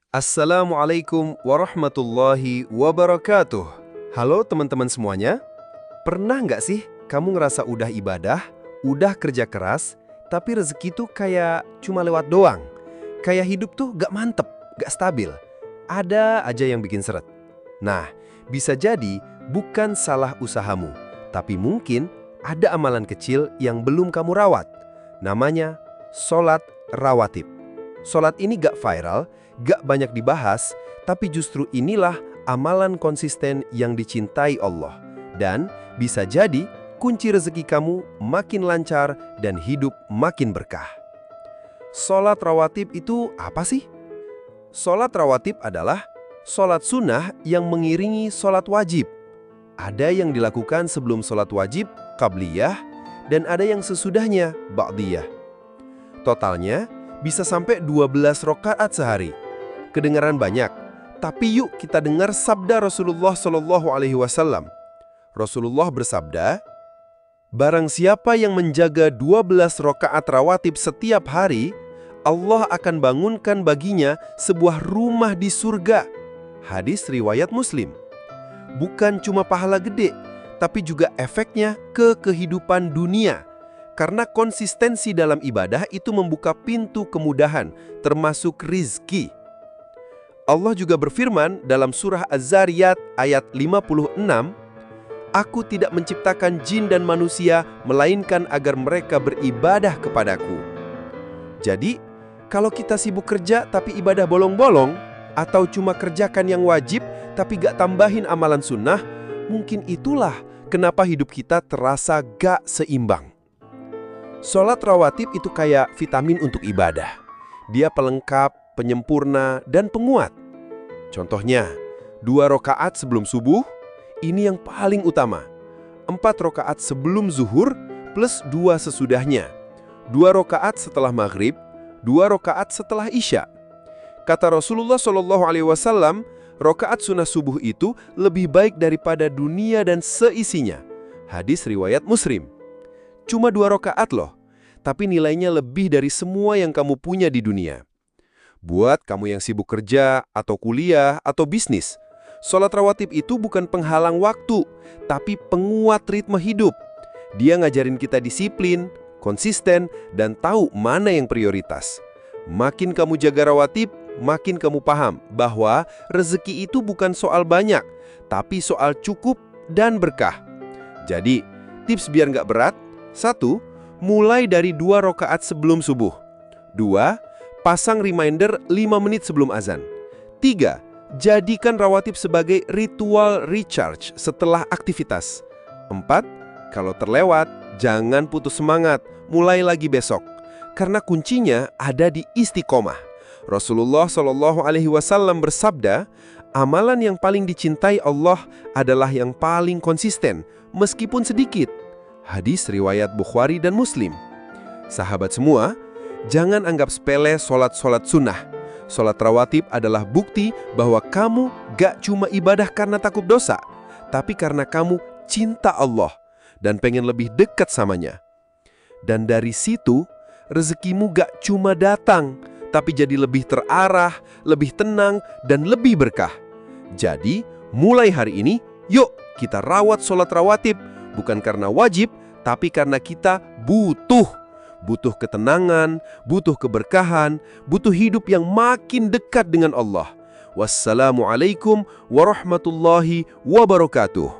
Assalamualaikum warahmatullahi wabarakatuh. Halo teman-teman semuanya. Pernah nggak sih kamu ngerasa udah ibadah, udah kerja keras, tapi rezeki tuh kayak cuma lewat doang? Kayak hidup tuh gak mantep, gak stabil. Ada aja yang bikin seret. Nah, bisa jadi bukan salah usahamu, tapi mungkin ada amalan kecil yang belum kamu rawat. Namanya sholat rawatib. Sholat ini gak viral, gak banyak dibahas, tapi justru inilah amalan konsisten yang dicintai Allah. Dan bisa jadi kunci rezeki kamu makin lancar dan hidup makin berkah. Sholat rawatib itu apa sih? Sholat rawatib adalah sholat sunnah yang mengiringi sholat wajib. Ada yang dilakukan sebelum sholat wajib, qabliyah, dan ada yang sesudahnya, ba'diyah. Totalnya bisa sampai 12 rakaat sehari. Kedengaran banyak, tapi yuk kita dengar sabda Rasulullah SAW. Rasulullah bersabda, "Barang siapa yang menjaga 12 rakaat rawatib setiap hari, Allah akan bangunkan baginya sebuah rumah di surga." Hadis riwayat Muslim. Bukan cuma pahala gede, tapi juga efeknya ke kehidupan dunia. Karena konsistensi dalam ibadah itu membuka pintu kemudahan, termasuk rizki. Allah juga berfirman dalam surah Az-Zariyat ayat 56, "Aku tidak menciptakan jin dan manusia, melainkan agar mereka beribadah kepadaku." Jadi, kalau kita sibuk kerja tapi ibadah bolong-bolong, atau cuma kerjakan yang wajib tapi gak tambahin amalan sunnah, mungkin itulah kenapa hidup kita terasa gak seimbang. Sholat rawatib itu kayak vitamin untuk ibadah. Dia pelengkap, penyempurna, dan penguat. Contohnya, 2 rakaat sebelum subuh, ini yang paling utama. 4 rakaat sebelum zuhur, plus 2 sesudahnya. 2 rakaat setelah maghrib, 2 rakaat setelah isya. Kata Rasulullah SAW, rakaat sunnah subuh itu lebih baik daripada dunia dan seisinya. Hadis riwayat Muslim. Cuma 2 rakaat loh, tapi nilainya lebih dari semua yang kamu punya di dunia. Buat kamu yang sibuk kerja, atau kuliah, atau bisnis, sholat rawatib itu bukan penghalang waktu, tapi penguat ritme hidup. Dia ngajarin kita disiplin, konsisten, dan tahu mana yang prioritas. Makin kamu jaga rawatib, makin kamu paham bahwa rezeki itu bukan soal banyak, tapi soal cukup dan berkah. Jadi, tips biar nggak berat: 1. Mulai dari 2 rakaat sebelum subuh. 2. Pasang reminder 5 menit sebelum azan. 3. Jadikan rawatib sebagai ritual recharge setelah aktivitas. 4. Kalau terlewat, jangan putus semangat, mulai lagi besok. Karena kuncinya ada di istiqomah. Rasulullah SAW bersabda, amalan yang paling dicintai Allah adalah yang paling konsisten, meskipun sedikit. Hadis riwayat Bukhari dan Muslim. Sahabat semua, jangan anggap sepele sholat-sholat sunnah. Sholat rawatib adalah bukti bahwa kamu gak cuma ibadah karena takut dosa, tapi karena kamu cinta Allah dan pengen lebih dekat samanya. Dan dari situ, rezekimu gak cuma datang, tapi jadi lebih terarah, lebih tenang, dan lebih berkah. Jadi, mulai hari ini, yuk kita rawat sholat rawatib, bukan karena wajib, tapi karena kita butuh ketenangan, butuh keberkahan, butuh hidup yang makin dekat dengan Allah. Wassalamualaikum warahmatullahi wabarakatuh.